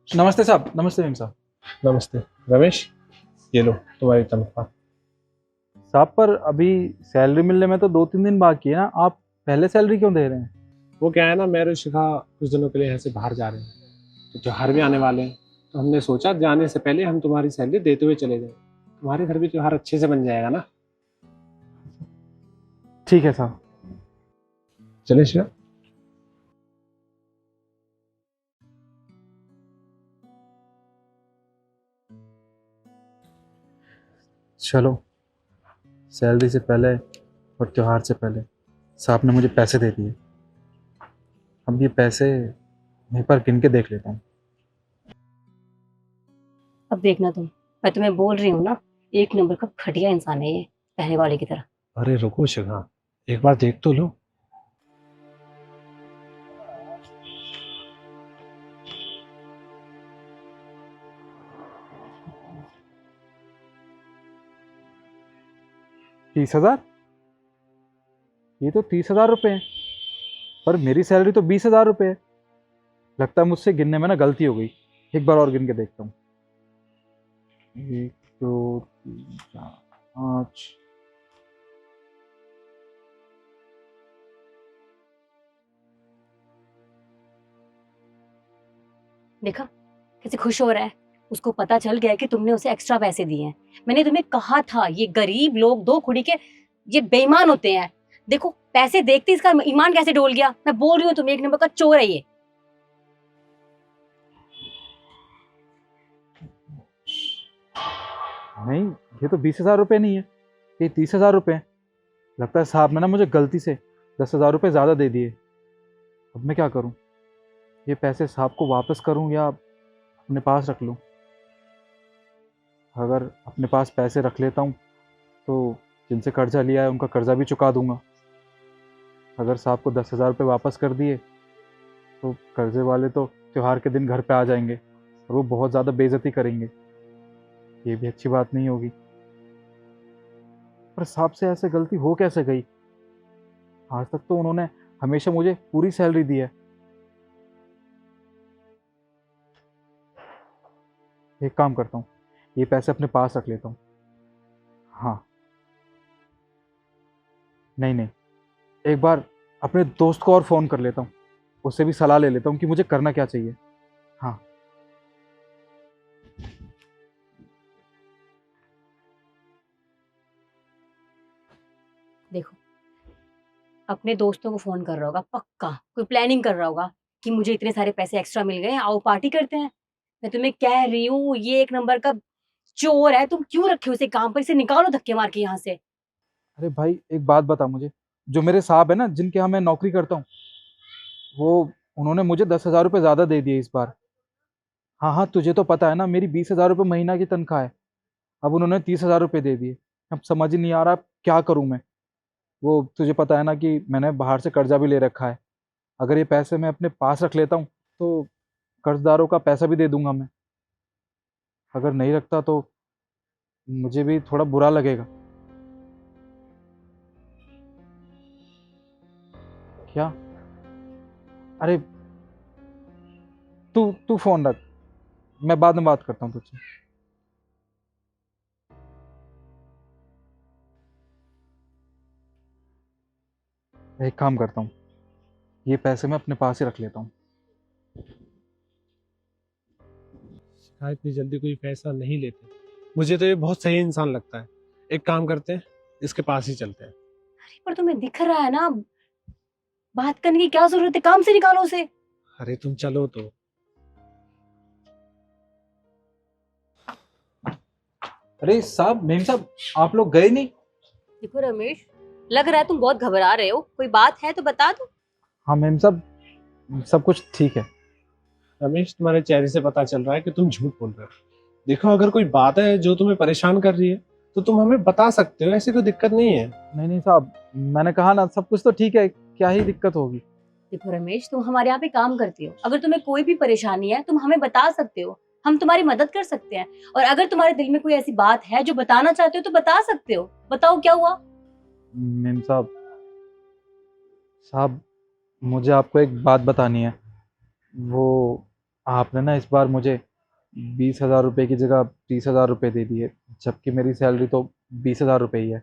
नमस्ते साहब। नमस्ते मेम साहब। नमस्ते रमेश, ये लो तुम्हारी तनख्वाह। साहब पर अभी सैलरी मिलने में तो 2-3 दिन बाकी है ना, आप पहले सैलरी क्यों दे रहे हैं? वो क्या है ना, मैं और शिखा कुछ दिनों के लिए यहाँ से बाहर जा रहे हैं, तो त्योहार भी आने वाले हैं। तो हमने सोचा जाने से पहले हम तुम्हारी सैलरी देते हुए चले जाएं। तुम्हारे घर भी त्योहार अच्छे से बन जाएगा ना। ठीक है साहब। चले शिखा। चलो, सैलरी से पहले और त्योहार से पहले साहब ने मुझे पैसे दे दिए। अब ये पैसे वहीं पर गिन के देख लेता हूँ। अब देखना तुम, मैं तुम्हें बोल रही हूँ ना, एक नंबर का घटिया इंसान है ये, पहले वाले की तरह। अरे रुको शिखा, एक बार देख तो लो। तीस हजार? ये तो 30,000 रुपये हैं, पर मेरी सैलरी तो 20,000 रुपये है। लगता है मुझसे गिनने में ना गलती हो गई। एक बार और गिन के देखता हूँ। 1, 2, 3, 4, 5। देखा कैसे खुश हो रहा है। उसको पता चल गया कि तुमने उसे एक्स्ट्रा पैसे दिए हैं। मैंने तुम्हें कहा था ये गरीब लोग दो कुड़ी के ये बेईमान होते हैं। देखो पैसे देखते इसका ईमान कैसे डोल गया। मैं बोल रही हूँ तुम्हें, एक नंबर का चोर है ये। नहीं, ये तो 20,000 रुपये नहीं है, ये 30,000 रुपये हैं। लगता है साहब ने ना मुझे गलती से 10,000 रुपये ज़्यादा दे दिए। अब मैं क्या करूं? ये पैसे साहब को वापस करूं या अपने पास रख लूं? अगर अपने पास पैसे रख लेता हूं तो जिनसे कर्जा लिया है उनका कर्जा भी चुका दूंगा। अगर साहब को 10,000 रुपये वापस कर दिए तो कर्जे वाले तो त्योहार के दिन घर पे आ जाएंगे और वो बहुत ज़्यादा बेइज्जती करेंगे। ये भी अच्छी बात नहीं होगी। पर साहब से ऐसे गलती हो कैसे गई? आज तक तो उन्होंने हमेशा मुझे पूरी सैलरी दी है। एक काम करता हूँ, ये पैसे अपने पास रख लेता हूँ। हाँ, नहीं नहीं, एक बार अपने दोस्त को और फ़ोन कर लेता हूँ, उससे भी सलाह ले लेता हूँ कि मुझे करना क्या चाहिए। हाँ। देखो अपने दोस्तों को फोन कर रहा होगा, पक्का कोई प्लानिंग कर रहा होगा कि मुझे इतने सारे पैसे एक्स्ट्रा मिल गए, आओ पार्टी करते हैं। मैं तुम्हें कह रही हूँ ये एक नंबर का चोर है। तुम क्यों रखे उसे काम पर? इसे निकालो धक्के मार के यहाँ से। अरे भाई, एक बात बता मुझे, जो मेरे साहब है ना जिनके यहाँ मैं नौकरी करता हूँ, वो उन्होंने मुझे 10,000 रुपये ज़्यादा दे दिए इस बार। हाँ हाँ, तुझे तो पता है ना मेरी 20,000 रुपये महीना की तनख्वाह है। अब उन्होंने 30,000 रुपये दे दिए। अब समझ ही नहीं आ रहा क्या करूँ मैं। वो तुझे पता है ना कि मैंने बाहर से कर्जा भी ले रखा है। अगर ये पैसे मैं अपने पास रख लेता हूँ तो कर्जदारों का पैसा भी दे दूंगा मैं। अगर नहीं रखता तो मुझे भी थोड़ा बुरा लगेगा। क्या? अरे, तू तू फोन रख, मैं बाद में बात करता हूँ तुझसे। एक काम करता हूँ, ये पैसे मैं अपने पास ही रख लेता हूँ। शिखा इतनी जल्दी कोई फैसला नहीं लेते। मुझे तो ये बहुत सही इंसान लगता है। एक काम करते हैं, इसके पास ही चलते हैं। पर तुम्हें दिख रहा है ना, बात करने की क्या जरूरत है, काम से निकालो उसे। अरे तुम चलो तो। अरे साहब, मेम साहब, आप लोग गए नहीं? देखो रमेश, लग रहा है तुम बहुत घबरा रहे हो। कोई बात है तो बता दो। हाँ मेम साहब, सब कुछ ठीक है। रमेश, तुम्हारे चेहरे से पता चल रहा है कि तुम झूठ बोल रहे हो। देखो, अगर कोई बात है जो तुम्हें परेशान कर रही है तो तुम हमें बता सकते हो, ऐसी कोई दिक्कत नहीं है। नहीं नहीं साहब, मैंने कहा ना सब कुछ तो ठीक है, क्या ही दिक्कत होगी। देखो रमेश, तुम हमारे यहाँ पे काम करते हो, अगर तुम्हें कोई भी परेशानी है तुम हमें बता सकते हो, हम तुम्हारी मदद कर सकते हैं। और अगर तुम्हारे दिल में कोई ऐसी बात है जो बताना चाहते हो तो बता सकते हो। बताओ क्या हुआ। मेम साहब, साहब मुझे आपको एक बात बतानी है। वो आपने ना इस बार मुझे 20,000 रुपये की जगह 30,000 रुपये दे दिए, जबकि मेरी सैलरी तो 20,000 रुपये ही है।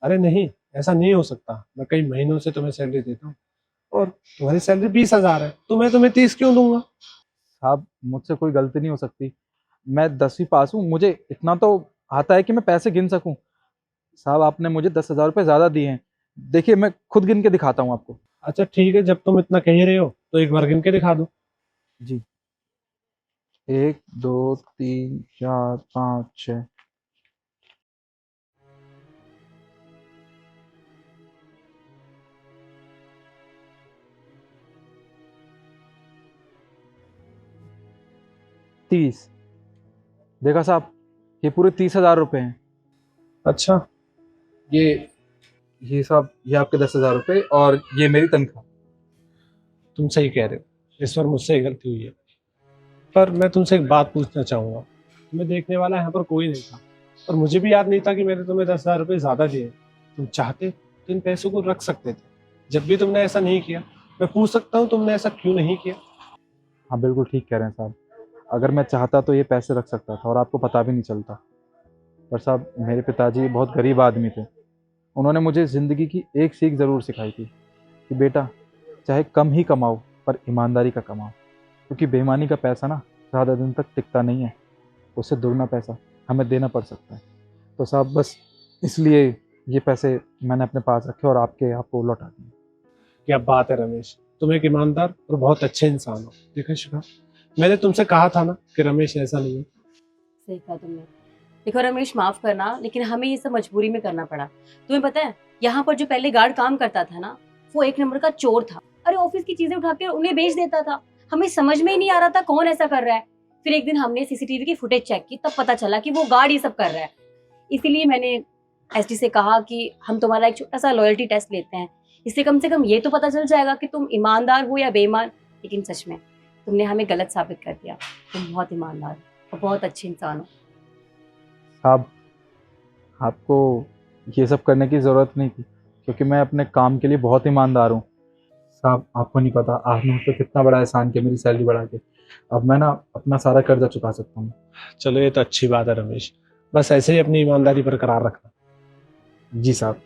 अरे नहीं, ऐसा नहीं हो सकता। मैं कई महीनों से तुम्हें सैलरी देता हूँ और तुम्हारी सैलरी 20,000 है, तो मैं तुम्हें 30 क्यों दूंगा? साहब मुझसे कोई गलती नहीं हो सकती। मैं 10वीं पास हूँ, मुझे इतना तो आता है कि मैं पैसे गिन सकूं। साहब आपने मुझे 10,000 रुपये ज़्यादा दिए हैं। देखिए मैं खुद गिन के दिखाता हूँ आपको। अच्छा ठीक है, जब तुम इतना कह ही रहे हो तो एक बार गिन के दिखा दो। जी, 1 2 3 4 5 6। तीस। देखा साहब, ये पूरे 30,000 रुपये हैं। अच्छा, ये ये साहब, ये आपके 10,000 रुपये और ये मेरी तनख्वाह। तुम सही कह रहे हो, इस बार मुझसे ही गलती हुई है। पर मैं तुमसे एक बात पूछना चाहूंगा। तुम्हें देखने वाला यहाँ पर कोई नहीं था और मुझे भी याद नहीं था कि मैंने तुम्हें 10,000 रुपये ज्यादा दिए। तुम चाहते तो इन पैसों को रख सकते थे। जब भी तुमने ऐसा नहीं किया, मैं पूछ सकता हूँ तुमने ऐसा क्यों नहीं किया? हाँ बिल्कुल ठीक कह रहे हैं साहब। अगर मैं चाहता तो ये पैसे रख सकता था और आपको पता भी नहीं चलता। पर साहब मेरे पिताजी बहुत गरीब आदमी थे। उन्होंने मुझे ज़िंदगी की एक सीख ज़रूर सिखाई थी कि बेटा, चाहे कम ही कमाओ पर ईमानदारी का कमाओ, क्योंकि बेईमानी का पैसा ना ज़्यादा दिन तक टिकता नहीं है। उससे दोगुना पैसा हमें देना पड़ सकता है। तो साहब बस इसलिए ये पैसे मैंने अपने पास रखे और आपको लौटा दिए। क्या बात है रमेश, तुम एक ईमानदार और बहुत अच्छे इंसान हो। देखा शिखा, मैंने तुमसे कहा था ना कि रमेश ऐसा नहीं है। सही कहा तुमने। देखो रमेश, माफ करना, लेकिन हमें ये सब मजबूरी में करना पड़ा। तुम्हें पता है, यहाँ पर जो पहले गार्ड काम करता था ना, वो एक नंबर का चोर था। अरे ऑफिस की चीजें उठा के उन्हें बेच देता था। हमें समझ में ही नहीं आ रहा था कौन ऐसा कर रहा है। फिर एक दिन हमने सीसीटीवी की फुटेज चेक की, तब पता चला कि वो गार्ड ये सब कर रहा है। इसीलिए मैंने एसडी से कहा कि हम तुम्हारा एक छोटा सा लॉयल्टी टेस्ट लेते हैं। इससे कम से कम ये तो पता चल जाएगा कि तुम ईमानदार हो या बेईमान। लेकिन सच में तुमने हमें गलत साबित कर दिया। तुम बहुत ईमानदार और बहुत अच्छे इंसान हो। साहब आपको ये सब करने की ज़रूरत नहीं थी, क्योंकि मैं अपने काम के लिए बहुत ईमानदार हूँ। साहब आपको नहीं पता आपने मुझ पर कितना बड़ा एहसान किया मेरी सैलरी बढ़ा के। अब मैं ना अपना सारा कर्जा चुका सकता हूँ। चलो ये तो अच्छी बात है रमेश, बस ऐसे ही अपनी ईमानदारी बरकरार रखना। जी साहब।